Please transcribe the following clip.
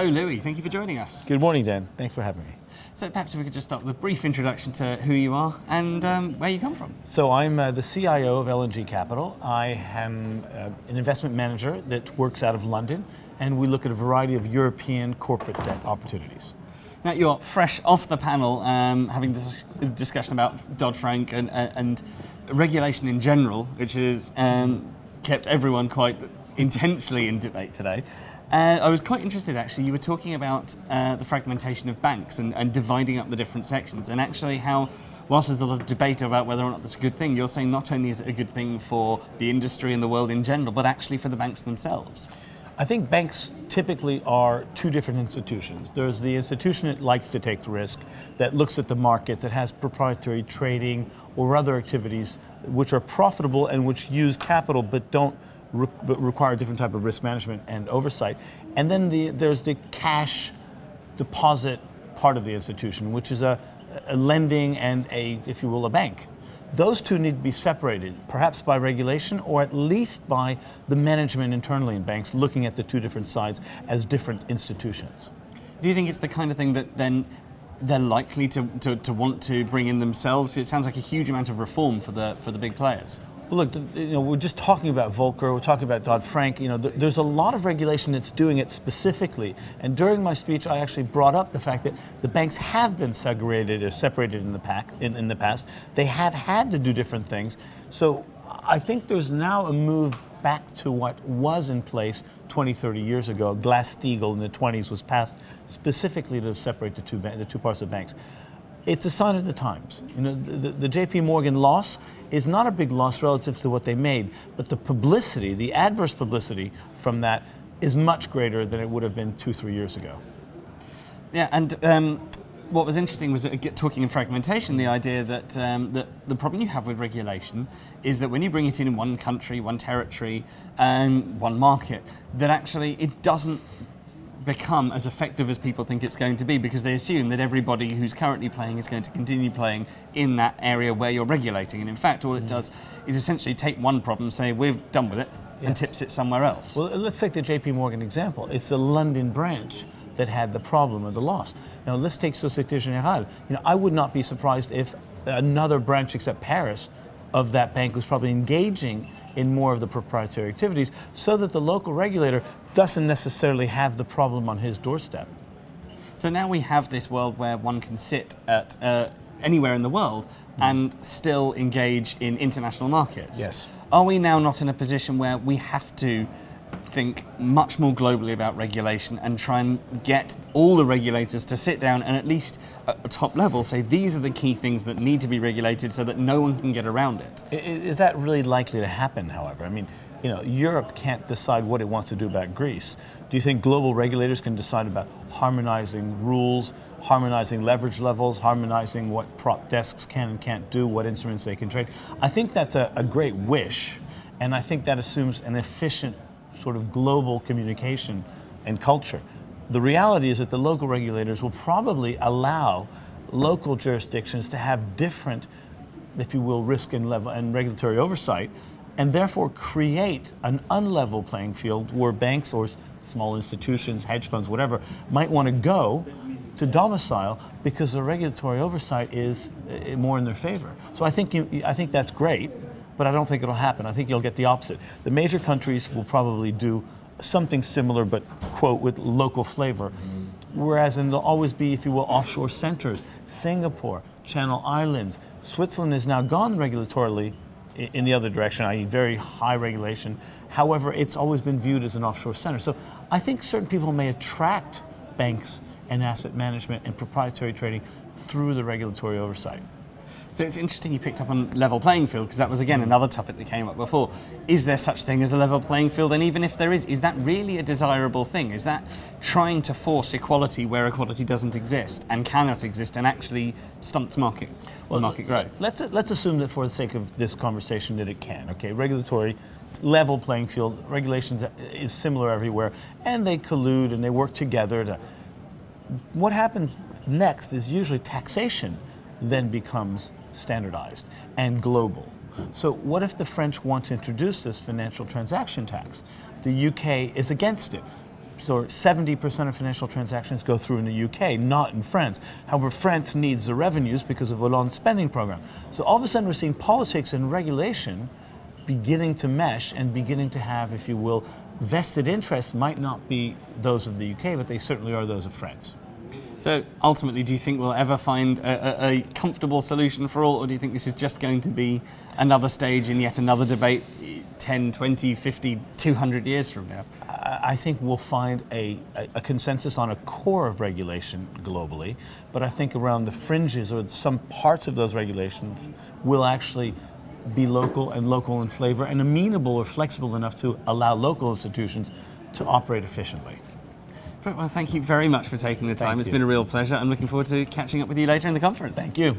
Hello, Louis. Thank you for joining us. Good morning, Dan. Thanks for having me. So perhaps we could just start with a brief introduction to who you are and where you come from. So I'm the CIO of LNG Capital. I am an investment manager that works out of London, and we look at a variety of European corporate debt opportunities. Now, you're fresh off the panel having this discussion about Dodd Frank and regulation in general, which has kept everyone quite intensely in debate today. I was quite interested, actually. You were talking about the fragmentation of banks and dividing up the different sections, and actually how, whilst there's a lot of debate about whether or not that's a good thing, you're saying not only is it a good thing for the industry and the world in general, but actually for the banks themselves. I think banks typically are two different institutions. There's the institution that likes to take the risk, that looks at the markets, that has proprietary trading or other activities which are profitable and which use capital but don't require a different type of risk management and oversight. And then there's the cash deposit part of the institution, which is a lending and if you will, a bank. Those two need to be separated, perhaps by regulation or at least by the management internally in banks looking at the two different sides as different institutions. Do you think it's the kind of thing that then they're likely to want to bring in themselves? It sounds like a huge amount of reform for the big players. Well, look, we're just talking about Volcker, we're talking about Dodd Frank. There's a lot of regulation that's doing it specifically. And during my speech, I actually brought up the fact that the banks have been segregated or separated in the past. They have had to do different things. So I think there's now a move back to what was in place 20, 30 years ago. Glass-Steagall in the 20s was passed specifically to separate the two parts of banks. It's a sign of the times. The JP Morgan loss is not a big loss relative to what they made, but the publicity, the adverse publicity from that is much greater than it would have been 2-3 years ago. Yeah, and what was interesting was talking in fragmentation, the idea that the problem you have with regulation is that when you bring it in one country, one territory, and one market, that actually it doesn't become as effective as people think it's going to be, because they assume that everybody who's currently playing is going to continue playing in that area where you're regulating. And in fact, all it does is essentially take one problem, say we're done with it, and tips it somewhere else. Well, let's take the JP Morgan example. It's the London branch that had the problem of the loss. Now, let's take Société Générale. I would not be surprised if another branch except Paris of that bank was probably engaging in more of the proprietary activities so that the local regulator doesn't necessarily have the problem on his doorstep. So now we have this world where one can sit at anywhere in the world and still engage in international markets. Yes. Are we now not in a position where we have to think much more globally about regulation and try and get all the regulators to sit down and at least at a top level say these are the key things that need to be regulated so that no one can get around it? Is that really likely to happen, however? I mean, Europe can't decide what it wants to do about Greece. Do you think global regulators can decide about harmonizing rules, harmonizing leverage levels, harmonizing what prop desks can and can't do, what instruments they can trade? I think that's a great wish, and I think that assumes an efficient sort of global communication and culture. The reality is that the local regulators will probably allow local jurisdictions to have different, if you will, risk and regulatory oversight, and therefore create an unlevel playing field where banks or small institutions, hedge funds, whatever, might want to go to domicile because the regulatory oversight is more in their favor. So I think that's great, but I don't think it'll happen. I think you'll get the opposite. The major countries will probably do something similar, but, quote, with local flavor. Whereas there'll always be, if you will, offshore centers. Singapore, Channel Islands. Switzerland has now gone regulatorily in the other direction, i.e. very high regulation. However, it's always been viewed as an offshore center. So I think certain people may attract banks and asset management and proprietary trading through the regulatory oversight. So it's interesting you picked up on level playing field, because that was again another topic that came up before. Is there such thing as a level playing field? And even if there is that really a desirable thing? Is that trying to force equality where equality doesn't exist and cannot exist and actually stunts markets or market growth? Let's assume that for the sake of this conversation that it can. Okay, regulatory level playing field, regulations is similar everywhere, and they collude and they work together. What happens next is usually taxation then becomes standardized and global. So what if the French want to introduce this financial transaction tax? The UK is against it. or 70% of financial transactions go through in the UK, not in France. However, France needs the revenues because of Hollande's spending program. So all of a sudden we're seeing politics and regulation beginning to mesh and beginning to have, if you will, vested interests. Might not be those of the UK, but they certainly are those of France. So ultimately, do you think we'll ever find a comfortable solution for all, or do you think this is just going to be another stage in yet another debate 10, 20, 50, 200 years from now? I think we'll find a consensus on a core of regulation globally, but I think around the fringes or some parts of those regulations will actually be local and local in flavor and amenable or flexible enough to allow local institutions to operate efficiently. Well, thank you very much for taking the time. It's been a real pleasure. I'm looking forward to catching up with you later in the conference. Thank you.